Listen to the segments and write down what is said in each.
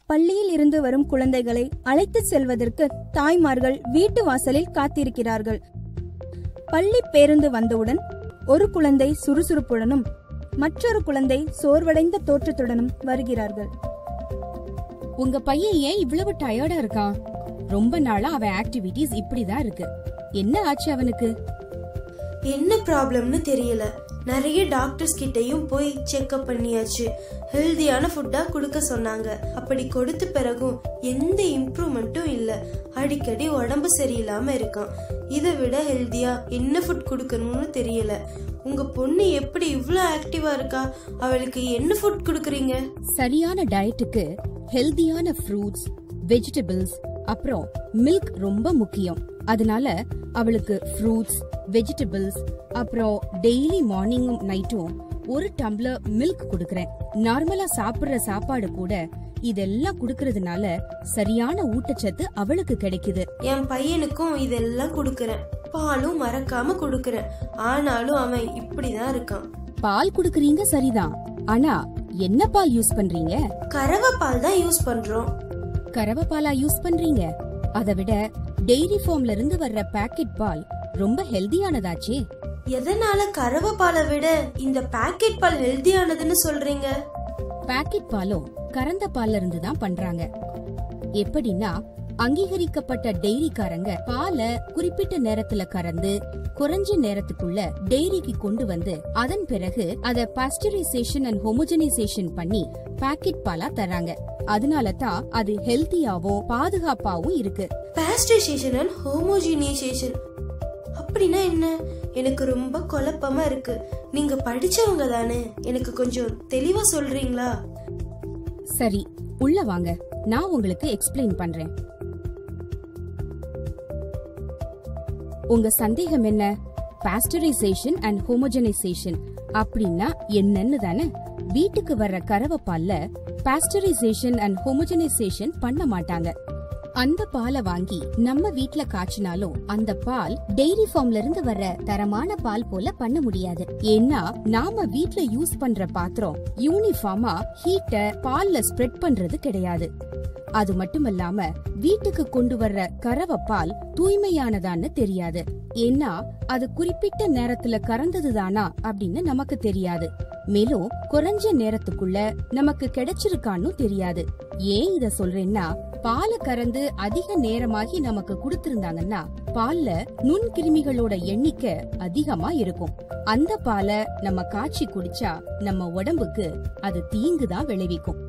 பள்ளியில் இருந்து வரும் குழந்தைகளை அழைத்து செல்வதற்கு தாய்மார்கள் வீட்டு வாசலில் காத்திருக்கிறார்கள். பள்ளி பேருந்து வந்தவுடன் ஒரு குழந்தை சுறுசுறுப்புடனும் மற்றொரு குழந்தை சோர்வடைந்த தோற்றத்துடனும் வருகிறார்கள். உங்க பையன் ஏன் இவ்வளவு டயர்டா இருக்கான்? ரொம்ப நாளா அவன் ஆக்டிவிட்டிஸ் இப்படிதான் இருக்கு. என்ன ஆச்சு அவனுக்கு? என்ன ப்ராப்ளம்னு தெரியல. நிறைய டாக்டர்ஸ் கிட்டையும் போய் செக்அப் பண்ணியாச்சு. ஹெல்தியான ஃபுட்டா கொடுக்க சொன்னாங்க. அப்படி கொடுத்த பிறகும் எந்த இம்ப்ரூவ்மெண்ட்டும் இல்ல. அடிக்கடி உடம்பு சரியில்லாம இருக்கான். இதை விட ஹெல்தியா என்ன ஃபுட் கொடுக்கணும்னு தெரியல. உங்க பொண்ணு எப்படி இவ்ளோ ஆக்டிவா இருக்கா? அவளுக்கு என்ன ஃபுட் கொடுக்கறீங்க? சரியான டயட்டுக்கு ஹெல்தியான ஃப்ரூட்ஸ், வெஜிடபிள்ஸ், அப்புறம் மில்க் ரொம்ப முக்கியம். அதனால அவளுக்கு ஃப்ரூட்ஸ், வெஜிடபிள்ஸ், அப்புறம் டெய்லி மார்னிங்கும் நைட்டும் ஒரு டம்ளர் மில்க் கொடுக்கறேன். நார்மலா சாப்பிடுற சாப்பாடு கூட இதெல்லாம் குடுக்கறதுனால சரியான ஊட்டச்சத்து அவளுக்கு கிடைக்குது. என் பையனுக்கும் இதெல்லாம் கொடுக்கறேன். பாலும் மறக்காம கொடுக்கறேன். ஆனாலும் அவன் இப்படிதான் இருக்கான். பால் குடுக்கறீங்க சரிதான், ஆனா என்ன பால் யூஸ் பண்றீங்க? கறவை பால் தான் யூஸ் பண்றோம். கறவை பாலா யூஸ் பண்றீங்க? அதை விட டெய்ரி ஃபார்ம்ல இருந்து வர்ற பாக்கெட் பால் ரொம்ப ஹெல்தியானதாச்சே. எதனால கறவை பாலை விட இந்த பாக்கெட் பால் ஹெல்தியானதுன்னு சொல்றீங்க? பாக்கெட் பாலும் கறந்த பால்ல இருந்து தான் பண்றாங்க. எப்படின்னா, அங்கீகரிக்கப்பட்ட டெய்ரிக்காரங்க பாலை குறிப்பிட்ட நேரத்துல கறந்து குறைஞ்ச நேரத்துக்குள்ள டெய்ரிக்கு கொண்டு வந்து அதன் பிறகு அத பாஸ்டரைசேஷன் அண்ட் ஹோமோஜனைசேஷன் பண்ணி பாக்கெட் பாலா தராங்க. அதனால தான் அது ஹெல்தியாவும் பாதுகாப்பாவும் இருக்கு. பாஸ்டரைசேஷன் அண்ட் ஹோமோஜனைசேஷன் அப்படின்னா என்ன? எனக்கு ரொம்ப குழப்பமா இருக்கு. நீங்க படிச்சவங்க தானே, எனக்கு கொஞ்சம் தெளிவா சொல்றீங்களா? சரி, உள்ள வாங்க, நான் உங்களுக்கு எக்ஸ்பிளைன் பண்றேன். உங்க சந்தேகம் என்ன? பாஸ்டரைசேஷன் அண்ட் ஹோமோஜனைசேஷன் அப்படின்னா என்னன்னு தானே? வீட்டுக்கு வர்ற கறவை பால்ல பாஸ்டரைசேஷன் அண்ட் ஹோமோஜனைசேஷன் பண்ண மாட்டாங்க. அந்த பாலை வாங்கி நம்ம வீட்ல காய்ச்சினாலும் அந்த பால் டெய்ரி ஃபார்ம்ல இருந்து வர்ற தரமான பால் போல பண்ண முடியாது. ஏன்னா நாம வீட்ல யூஸ் பண்ற பாத்திரம் யூனிஃபார்மா ஹீட்ட பால்ல ஸ்ப்ரெட் பண்றது கிடையாது. அது மட்டுமல்லாம வீட்டுக்கு கொண்டு வர்ற கறவை பால் தூய்மையானதான்னு தெரியாது. ஏன்னா அது குறிப்பிட்ட நேரத்துல கறந்ததுதானா அப்படின்னு நமக்கு தெரியாது. மேலும் குறைஞ்ச நேரத்துக்குள்ள நமக்கு கிடைச்சிருக்கான்னு தெரியாது. ஏன் இத சொல்றேன்னா, பாலை கறந்து அதிக நேரமாகி நமக்கு கொடுத்திருந்தாங்கன்னா பால்ல நுண்கிருமிகளோட எண்ணிக்கை அதிகமா இருக்கும். அந்த பாலை நம்ம காய்ச்சி குடிச்சா நம்ம உடம்புக்கு அது தீங்குதான் விளைவிக்கும்.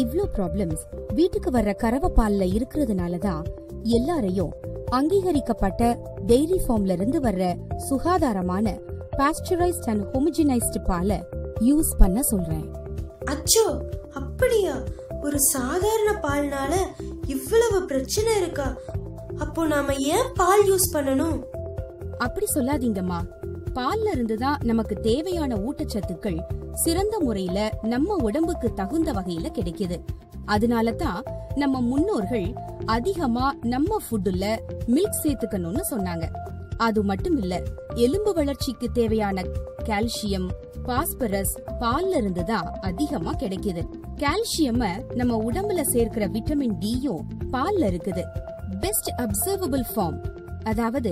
இவ்ளோ ப்ராப்ளம்ஸ் வீட்டுக்கு வர்ற கறவை பால்ல இருக்கிறதுனாலதான் எல்லாரையும் அங்கீகரிக்கப்பட்ட டெய்ரி ஃபார்ம்ல இருந்து வர்ற சுகாதாரமான பாஸ்டரைஸ்ட் அண்ட் ஹோமோஜனைஸ்டு பாலை யூஸ் பண்ண சொல்றேன். அச்சோ, அப்படியா? ஒரு சாதாரண பால்னால இவ்வளவு பிரச்சனை இருக்கா? அப்போ நாம ஏன் பால் யூஸ் பண்ணணும்? அப்படி சொல்லாதீங்கம்மா. பால்ல இருந்துதான் நமக்கு தேவையான ஊட்டச்சத்துக்கள் சிறந்த முறையில நம்ம உடம்புக்கு தகுந்த வகையில கிடைக்குது. அதனாலதான் நம்ம முன்னோர்கள் அதிகமா நம்ம ஃபுட்டுல மில்க் சேர்த்துக்கணும்னு சொன்னாங்க. அது மட்டும் இல்ல, எலும்பு வளர்ச்சிக்கு தேவையான கால்சியம், பாஸ்பரஸ் பால்ல இருந்துதான் அதிகமா கிடைக்குது. கால்சியம் நம்ம உடம்புல சேர்க்கிற விட்டமின் டியும் பால்ல இருக்குது. பெஸ்ட் அப்சர்வபிள் ஃபார்ம், அதாவது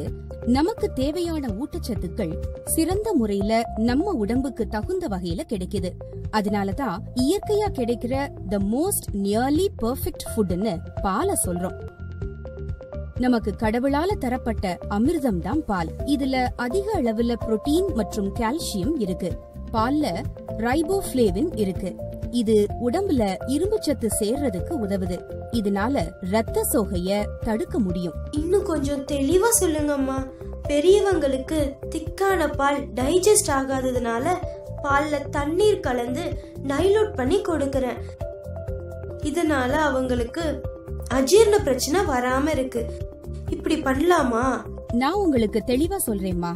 நமக்கு தேவையான ஊட்டச்சத்துக்கள் சிறந்த முறையில நம்ம உடம்புக்கு தகுந்த வகையில கிடைக்குது. அதனாலதான் இயற்கையா கிடைக்கிற த மோஸ்ட் நியர்லி பெர்ஃபெக்ட் ஃபுட்னு பாலை சொல்றோம். நமக்கு கடவுளால தரப்பட்ட அமிர்தம் தான் பால். இதுல அதிக அளவுல புரோட்டீன் மற்றும் கால்சியம் இருக்கு. பால்ல ரைபோஃப்ளேவின் இருக்கு. இது உடம்புல இரும்பு சத்து சேர்றதுக்கு உதவுது. இதனால ரத்த சோகைய தடுக்க முடியும். இன்னும் கொஞ்சம் தெளிவா சொல்லுங்கம்மா. பெரியவங்களுக்கு திக்கான பால் டைஜஸ்ட் ஆகாததுனால பால்ல தண்ணீர் கலந்து டைலூட் பண்ணி கொடுக்கறேன். இதனால அவங்களுக்கு அஜீரண பிரச்சனை வராம இருக்கு. இப்படி பண்ணலாமா? நான் உங்களுக்கு தெளிவா சொல்றேம்மா.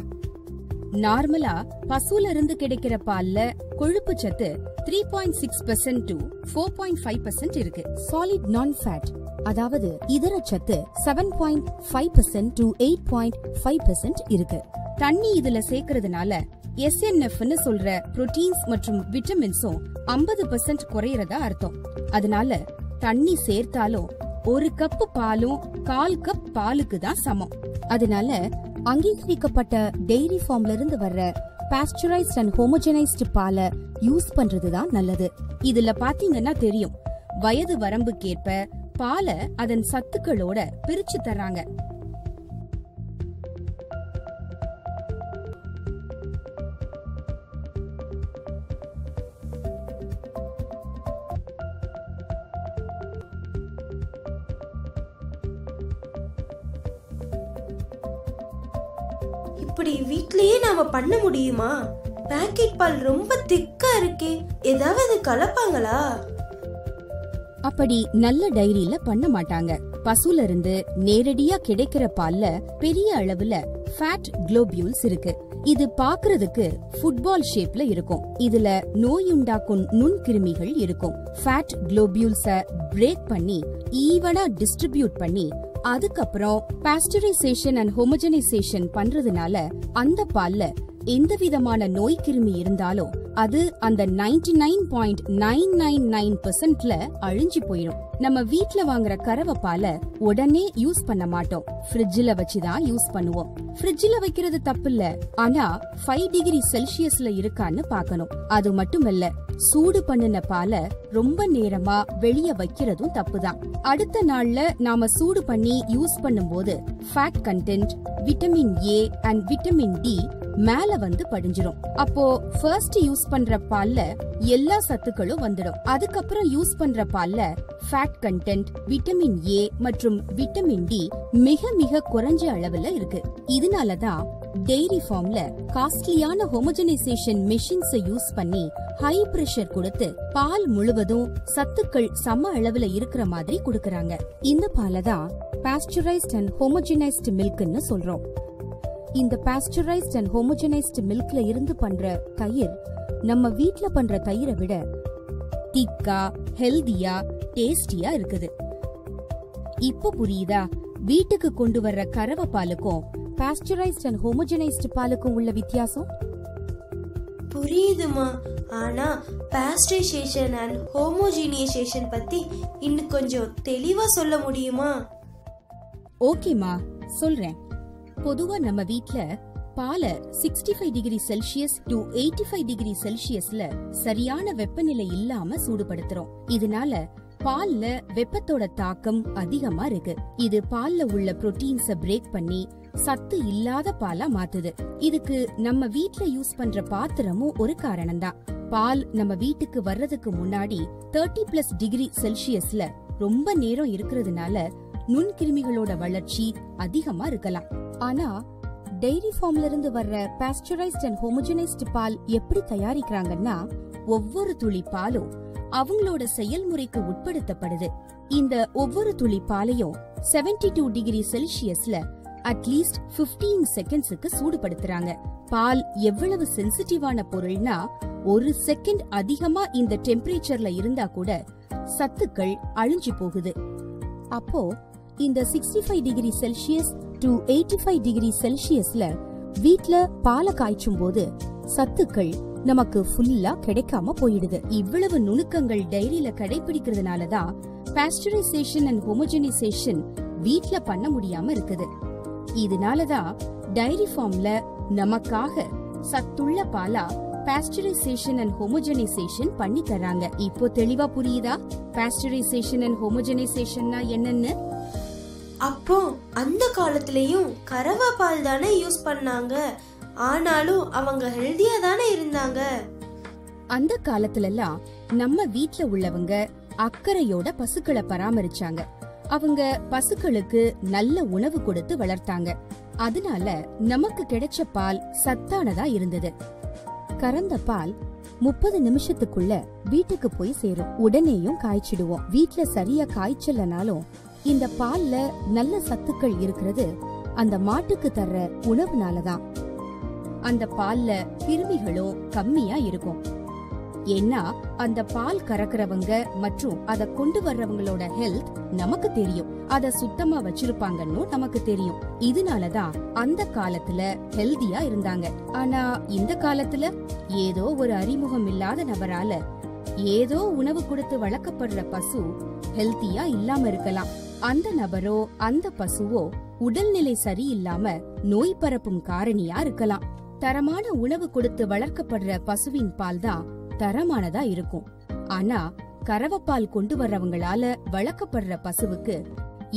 நார்மலா பசுல இருந்து கிடைக்கிற பால்ல கொழுப்பு சத்து 3.6% to 4.5% இருக்கு. சாலிட் நான் ஃபேட், அதாவது இதர சத்து 7.5% to 8.5% இருக்கு. தண்ணி இதுல சேர்க்கறதுனால SNFன்னு சொல்ற புரோட்டீன்ஸ் மற்றும் விட்டமின்ஸும் 50% குறையறதா அர்த்தம். அதனால தண்ணி சேர்த்தாலும் 1 கப் பாலும் 1/4 கப் பாலுக்கு தான் சமம். அதனால அங்கீகரிக்கப்பட்ட டெய்ரி ஃபார்ம்ல இருந்து வர்ற பாஸ்டரைஸ்ட் அண்ட் ஹோமோஜனைஸ்டு பாலை யூஸ் பண்றதுதான் நல்லது. இதுல பாத்தீங்கன்னா தெரியும், வயது வரம்புக்கேற்ப பாலை அதன் சத்துக்களோட பிரிச்சு தர்றாங்க. இப்படி வீட்லயே நாம பண்ண முடியுமா? பாக்கெட் பால் ரொம்ப திக்கா இருக்கே, ஏதாவது கலப்பாங்களா? அப்படி நல்ல டைரியில பண்ண மாட்டாங்க. பசுல இருந்து நேரடியா கிடைக்கிற பால்ல பெரிய அளவுல ஃபேட் குளோபியூல்ஸ் இருக்கு. இது பாக்குறதுக்கு ஃபுட்பால் ஷேப்ல இருக்கும். இதுல நோயுண்டாக்கும் நுண்கிருமிகள் இருக்கும். ஃபேட் குளோபியூல்ஸ பிரேக் பண்ணி ஈவனா டிஸ்ட்ரிபியூட் பண்ணி அதுக்கப்புறம் பாஸ்டரைசேஷன் அண்ட் ஹோமோஜனைசேஷன் பண்றதுனால அந்த பால்ல எந்த விதமான நோய் கிருமி இருந்தாலும் அது அந்த 99.999%ல அழிஞ்சு போயிடும். நம்ம வீட்ல வாங்குற கறவை பாலை உடனே யூஸ் பண்ண மாட்டோம். ஃப்ரிட்ஜ்ல வச்சுதான் யூஸ் பண்ணுவோம். ஃப்ரிட்ஜ்ல வைக்கிறது தப்பில்ல, ஆனா 5 டிகிரி செல்சியஸ்ல இருக்கான்னு பார்க்கணும். அது மட்டுமல்ல, சூடு பண்ணின பாலை ரொம்ப நேரமா வெளிய வைக்கிறதும் தப்புதான். அடுத்த நாள்ல நாம சூடு பண்ணி யூஸ் பண்ணும்போது fat content, vitamin A and vitamin D மேல வந்து படிஞ்சிரும். அப்போ ஃபர்ஸ்ட் யூஸ் பண்ற பால்ல எல்லா சத்துக்களும் வந்துடும். அதுக்கப்புறம் யூஸ் பண்ற பால்ல ஃபேட் கண்டென்ட், விட்டமின் A மற்றும் விட்டமின் D மிக மிக குறைஞ்ச அளவுல இருக்கு. இதனாலதான் டெய்ரி ஃபார்ம்ல காஸ்ட்லியான ஹோமோஜனைசேஷன் மெஷின்ஸை யூஸ் பண்ணி ஹை பிரஷர் கொடுத்து பால் முழுவதும் சத்துக்கள் சம அளவுல இருக்கிற மாதிரி கொடுக்கறாங்க. இந்த பாலை தான் பாஸ்டரைஸ்ட் அண்ட் ஹோமோஜனைஸ்டு மில்க்னு சொல்றோம். இந்த பாஸ்டரைஸ்ட் அண்ட் ஹோமோஜனைஸ்டு மில்க்ல இருந்து பண்ற தயிர் நம்ம வீட்ல பண்ற தயிரை விட திக்கா, ஹெல்தியா, டேஸ்டியா இருக்குது. இப்ப புரியுதா வீட்டுக்கு கொண்டு வர்ற கறவை பாலுக்கும் பாஸ்டரைஸ்ட் அண்ட் ஹோமோஜனைஸ்டு பாலுக்கும் உள்ள வித்தியாசம்? புரியுதுமா. ஆனா பாஸ்டரைசேஷன் அண்ட் ஹோமோஜனைசேஷன் பத்தி இன்னும் கொஞ்சம் தெளிவா சொல்ல முடியுமா? ஓகேமா, சொல்றேன். பொதுவா நம்ம வீட்ல பாலை 65 டிகிரி செல்சியஸ் டு 85 டிகிரி செல்சியஸ்ல சரியான வெப்பநிலை இல்லாம சூடுபடுத்துறோம். இதனால பால்ல வெப்பத்தோட தாக்கம் அதிகமா இருக்கு. இது பால்ல உள்ள புரோட்டீன்ஸ பிரேக் பண்ணி சத்து இல்லாத பாலா மாத்துது. இதுக்கு நம்ம வீட்ல யூஸ் பண்ற பாத்திரமும் ஒரு காரணம்தான். பால் நம்ம வீட்டுக்கு வர்றதுக்கு முன்னாடி 30+ டிகிரி செல்சியஸ்ல ரொம்ப நேரம் இருக்கிறதுனால நுண்கிருமிகளோட வளர்ச்சி அதிகமா இருக்கலாம். ஆனா டெய்ரி ஃபார்ம்ல இருந்து வர்ற பாஸ்டரைஸ்ட் அண்ட் ஹோமோஜனைஸ்டு பால் எப்படி தயாரிக்கிறாங்கன்னா, ஒவ்வொரு துளி பாலும் அவங்களோட செயல்முறைக்கு உட்படுத்தப்படுது. இந்த ஒவ்வொரு துளி பாலையும் 72 டிகிரி செல்சியஸ்ல அட்லீஸ்ட் 15 செகண்ட்ஸுக்கு சூடுபடுத்துறாங்க. பால் எவ்வளவு சென்சிட்டிவான பொருள்னா, 1 செகண்ட் அதிகமா இந்த டெம்பரேச்சர்ல இருந்தா கூட சத்துக்கள் அழிஞ்சு போகுது. அப்போ இந்த 65 டிகிரி செல்சியஸ் டு 85 டிகிரி செல்சியஸ்ல வீட்ல பாலை காய்ச்சும் போது சத்துக்கள் நமக்கு ஃபுல்லா கிடைக்காம போயிடுது. இவ்வளவு நுணுக்கங்கள் டைரியில கடைபிடிக்கிறதுனாலதான் பாஸ்டரைசேஷன் அண்ட் ஹோமோஜனைசேஷன் வீட்ல பண்ண முடியாம இருக்குது. இதனாலதான் டைரி ஃபார்ம்ல நமக்காக சத்துள்ள பாலா பாஸ்டரைசேஷன் அண்ட் ஹோமோஜனைசேஷன் பண்ணி தராங்க. இப்போ தெளிவா புரியுதா பாஸ்டரைசேஷன் அண்ட் ஹோமோஜனைசேஷன்னா என்னன்னு? அப்போ அந்த காலத்திலயும் கறவை பால் தானே யூஸ் பண்ணாங்க, ஆனாலும் அவங்க ஹெல்தியா தானே இருந்தாங்க. அந்த காலத்துல எல்லாம் நம்ம வீட்ல உள்ளவங்க அக்கறையோட பசுக்களை பராமரிச்சாங்க. அவங்க பசுக்களுக்கு நல்ல உணவு கொடுத்து வளர்த்தாங்க. அதனால நமக்கு கிடைச்ச பால் சத்தானதா இருந்தது. கறந்த பால் 30 நிமிஷத்துக்குள்ள வீட்டுக்கு போய் சேரும். உடனேயும் காய்ச்சிடுவோம். வீட்ல சரியா காய்ச்சலனாலும் இந்த பால்ல நல்ல சத்துக்கள் இருக்கிறது அந்த மாட்டுக்கு தர்ற உணவுனாலதான். அந்த பால்ல கிருமிகளும் கம்மியா இருக்கும். ஏன்னா அந்த பால் கறக்குறவங்க மற்றும் அத கொண்டு வர்றவங்களோட ஹெல்த் நமக்கு தெரியும், அத சுத்தமா வச்சிருப்பாங்கன்னு நமக்கு தெரியும். இதனாலதான் அந்த காலத்துல ஹெல்தியா இருந்தாங்க. ஆனா இந்த காலத்துல ஏதோ ஒரு அறிமுகம் இல்லாத நபரால ஏதோ உணவு கொடுத்து வளர்க்கப்படுற பசு ஹெல்தியா இல்லாம இருக்கலாம். அந்த நபரோ அந்த பசுவோ உடல்நிலை சரியில்லாம நோய் பரப்பும் காரணியா இருக்கலாம். தரமான உணவு கொடுத்து வளர்க்கப்படுற பசுவின் பால் தான் தரமானதா இருக்கும். ஆனா கறவைப்பால் கொண்டு வர்றவங்களால வளர்க்கப்படுற பசுவுக்கு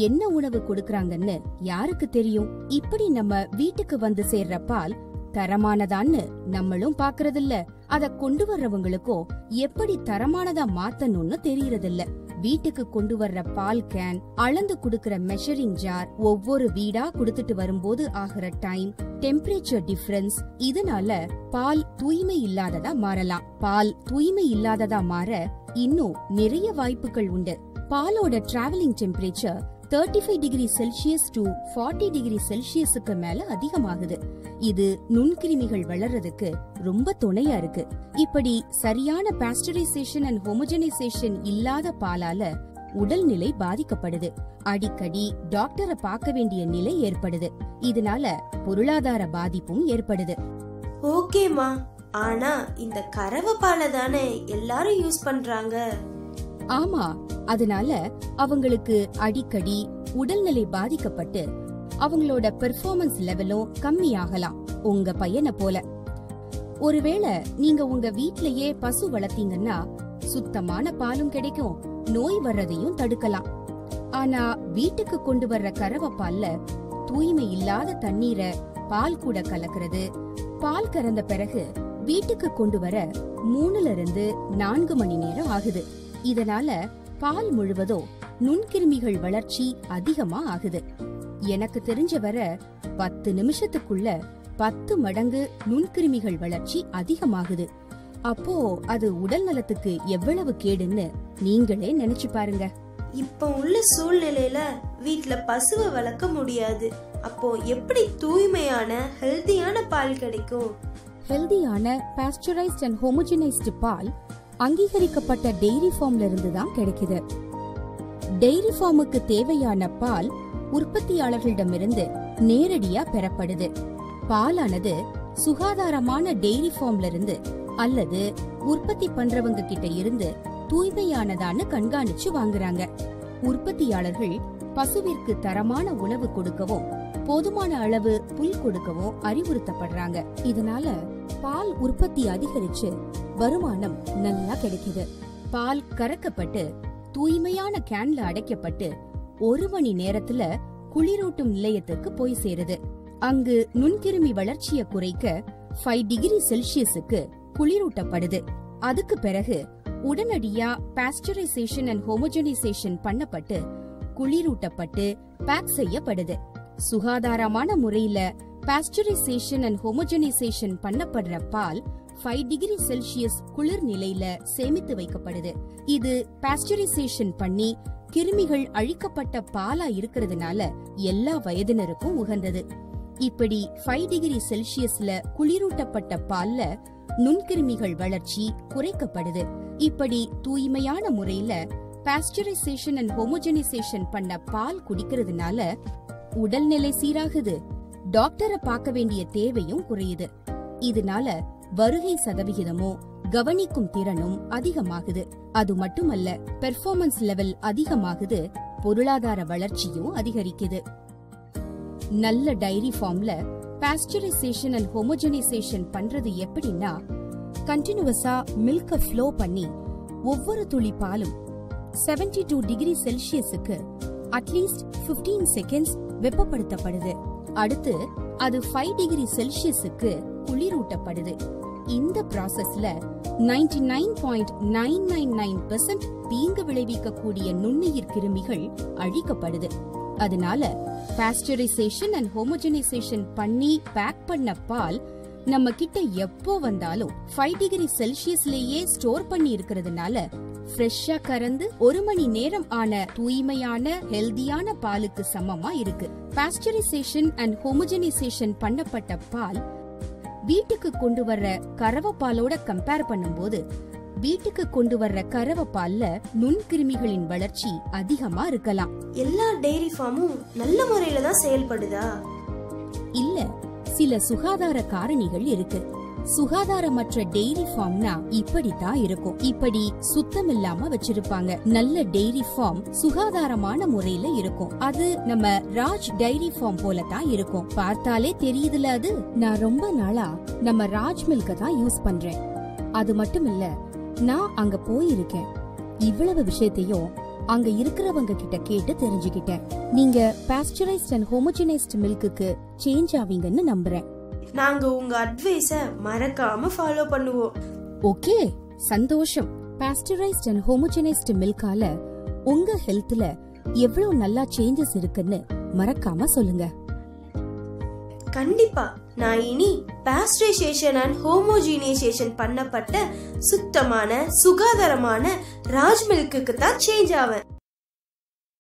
என்ன உணவு கொடுக்கறாங்கன்னு யாருக்கு தெரியும்? இப்படி நம்ம வீட்டுக்கு வந்து சேர்ற பால் தரமானதான்னு நம்மளும் பாக்குறதில்ல. அத கொண்டு வர்றவங்களுக்கும் எப்படி தரமானதா மாத்தணும்னு தெரியறதில்ல. வீட்டுக்கு கொண்டு வர்ற பால் கேன், அளந்து குடுக்கற மெஷரிங் ஜார், ஒவ்வொரு வீடா குடுத்துட்டு வரும்போது ஆகிற டைம், டெம்பரேச்சர் டிஃபரன்ஸ், இதனால பால் தூய்மை இல்லாததா மாறலாம். பால் தூய்மை இல்லாததா மாற இன்னும் நிறைய வாய்ப்புகள் உண்டு. பாலோட travelling temperature 35 degree Celsius to 40 degree செல்சியஸுக்கு மேல அதிகமாகுது. இது நுண்கிருமிகள் வளர்றதுக்கு ரொம்ப துணையா இருக்கு. இப்படி சரியான பாஸ்டரைசேஷன் அண்ட் ஹோமோஜனைசேஷன் இல்லாத பாலால உடல்நிலை பாதிக்கப்படுது. அடிக்கடி டாக்டரை பார்க்க வேண்டிய நிலை ஏற்படுது. இதனால பொருளாதார பாதிப்பும் ஏற்படுது. ஓகேமா, ஆனா இந்த கறவை பாலை தானே எல்லாரும் யூஸ் பண்றாங்க. ஆமா, அதனால அவங்களுக்கு அடிக்கடி உடல்நிலை பாதிக்கப்பட்டு அவங்களோட பெர்ஃபார்மன்ஸ் லெவலும் கம்மியாகலாம். உங்க பையனை போல. ஒருவேளை நீங்க உங்க வீட்லயே பசு வளர்த்தீங்கன்னா சுத்தமான பாலும் கிடைக்கும், நோய் வர்றதையும் தடுக்கலாம். ஆனா வீட்டுக்கு கொண்டு வர்ற கறவை பால்ல தூய்மை இல்லாத தண்ணீரை பால் கூட கலக்கிறது. பால் கறந்த பிறகு வீட்டுக்கு கொண்டு வர 3 இருந்து 4 மணி நேரம் ஆகுது. இதனால பால் முழுவதும் நுண்கிருமிகள் வளர்ச்சி அதிகமா ஆகுது. எனக்கு தெரிஞ்ச வர 10 நிமிஷத்துக்குள்ள 10 மடங்கு நுண்கிருமிகள் வளர்ச்சி அதிகமாகுது. அப்போ அது உடல் நலத்துக்கு எவ்வளவு கேடுன்னு நீங்களே நினைச்சு பாருங்க. இப்ப உள்ள சூழ்நிலையில வீட்ல பசுவை வளர்க்க முடியாது. அப்போ எப்படி தூய்மையான ஹெல்தியான பால் கிடைக்கும்? ஹெல்தியான பாஸ்டரைஸ்ட் அண்ட் ஹோமோஜனைஸ்டு பால் அங்கீகரிக்கப்பட்ட டெய்ரி ஃபார்ம்ல இருந்து தான் கிடைக்குது. டெய்ரி ஃபார்முக்கு தேவையான பால் உற்பத்தியாளர்களிடமிருந்து நேரடியா பெறப்படுது. பாலானது சுகாதாரமான டெய்ரி ஃபார்ம்ல இருந்து அல்லது உற்பத்தி பண்றவங்க கிட்ட இருந்து தூய்மையானதான்னு கண்காணிச்சு வாங்குறாங்க. உற்பத்தியாளர்கள் பசுவிற்கு தரமான உணவு கொடுக்கவும் போதுமான அளவு புல் கொடுக்கவும் அறிவுறுத்தப்படுறாங்க. இதனால பால் உற்பத்தி அதிகரிச்சு வருமானம் நல்லா கிடைக்குது. பால் கறக்கப்பட்டு தூய்மையான கேன்ல அடைக்கப்பட்டு 1 மணி நேரத்துல குளிரூட்டும் நிலையத்துக்கு போய் சேருது. அங்கு நுண்கிருமி வளர்ச்சியை குறைக்க 5 டிகிரி செல்சியஸுக்கு குளிரூட்டப்படுது. அதுக்கு பிறகு உடனடியா பாஸ்டரைசேஷன் அண்ட் ஹோமோஜனைசேஷன் பண்ணப்பட்டு குளிரூட்டப்பட்டு பேக் செய்யப்படுது. சுகாதாரமான முறையில பாஸ்டரைசேஷன் அண்ட் ஹோமோஜனைசேஷன் பண்ணப்படுற பால் 5 டிகிரி செல்சியஸ் குளிர் நிலையில சேமித்து வைக்கப்படுது. இது பாஸ்டரைசேஷன் பண்ணி கிருமிகள் அழிக்கப்பட்ட பாலா இருக்கிறதுனால எல்லா வயதினருக்கும் உகந்தது. இப்படி 5 டிகிரி செல்சியஸ்ல குளிரூட்டப்பட்ட பால்ல நுண்கிருமிகள் வளர்ச்சி குறைக்கப்படுது. இப்படி தூய்மையான முறையில பாஸ்டரைசேஷன் அண்ட் ஹோமோஜனைசேஷன் பண்ண பால் குடிக்கிறதுனால உடல்நிலை சீராகுது. டாக்டரை பார்க்க வேண்டிய தேவையும் குறையுது. இதனால வருகை சதவிகிதமும் கவனிக்கும் திறனும் அதிகமாகுது. அது மட்டுமல்ல, பெர்ஃபார்மன்ஸ் லெவல் அதிகமாகுது. பொருளாதார வளர்ச்சியும் அதிகரிக்குது. நல்ல டைரி ஃபார்ம்ல பாஸ்டரைசேஷன் அண்ட் ஹோமோஜனைசேஷன் பண்றது எப்படின்னா, கண்டினியூவஸா மில்க ஃப்ளோ பண்ணி ஒவ்வொரு துளி பாலும் 72 டிகிரி செல்சியஸுக்கு அட்லீஸ்ட் 15 செகண்ட்ஸ் வெப்பப்படுத்தப்படுது. அடுத்து அது 5 டிகிரி செல்சியஸுக்கு குளிரூட்டப்படுது. இந்த ப்ராசஸ்ல 99.999% தீங்கு விளைவிக்கக்கூடிய நுண்ணுயிர் கிருமிகள் அழிக்கப்படுது. அதனால பாஸ்டரைசேஷன் அண்ட் ஹோமோஜனைசேஷன் பண்ணி பேக் பண்ண பால் நம்ம கிட்ட எப்போ வந்தாலும் 5 டிகிரி செல்சியஸ்லயே ஸ்டோர் பண்ணி இருக்கிறதுனால ஃப்ரெஷ்ஷா கறந்து 1 மணி நேரம் ஆன தூய்மையான ஹெல்தியான பாலுக்கு சமமா இருக்கு. பாஸ்டரைசேஷன் அண்ட் ஹோமோஜனைசேஷன் பண்ணப்பட்ட பால் வீட்டுக்கு கொண்டு வர்ற கறவை பாலோட கம்பேர் பண்ணும்போது வீட்டுக்கு கொண்டு வர்ற கறவை பால்ல நுண்கிருமிகளின் வளர்ச்சி அதிகமா இருக்கலாம். எல்லா டெய்ரி ஃபார்மும் நல்ல முறையில தான் செயல்படுதா? இல்ல, சில சுகாதார காரணிகள் இருக்கு. சுகாதாரமற்ற டெய்ரி ஃபார்ம்னா இப்படித்தான் இருக்கும். இப்படி சுத்தம் இல்லாம வச்சிருப்பாங்க. நல்ல டெய்ரி ஃபார்ம் சுகாதாரமான முறையில இருக்கும். அது நம்ம ராஜ் டைரி ஃபார்ம் போல தான் இருக்கும். பார்த்தாலே தெரியுதுல அது. நான் ரொம்ப நாளா நம்ம ராஜ் மில்க தான் யூஸ் பண்றேன். அது மட்டும் இல்ல, நான் அங்க போயிருக்கேன். இவ்வளவு விஷயத்தையும் அங்க இருக்கிறவங்க கிட்ட கேட்டு தெரிஞ்சுக்கிட்டேன். நீங்க பாஸ்டரைஸ்ட் அண்ட் ஹோமோஜனைஸ்ட் மில்க்குக்கு சேஞ்ச் ஆவீங்கன்னு நம்புறேன். நாங்க உங்க அட்வைஸ மறக்காம ஃபாலோ பண்ணுவோம். ஓகே, சந்தோஷம். பாஸ்டரைஸ்ட் அண்ட் ஹோமோஜனைஸ்ட் மில்கால உங்க ஹெல்த்ல எவ்வளவு நல்லா சேஞ்சஸ் இருக்குன்னு மறக்காம சொல்லுங்க. கண்டிப்பா நான் இனி பாஸ்டரைசேஷன் அண்ட் ஹோமோஜனைசேஷன் பண்ணப்பட்ட சுத்தமான சுகாதாரமான ராஜ் மில்க்குக்கு தான் சேஞ்ச் ஆவேன்.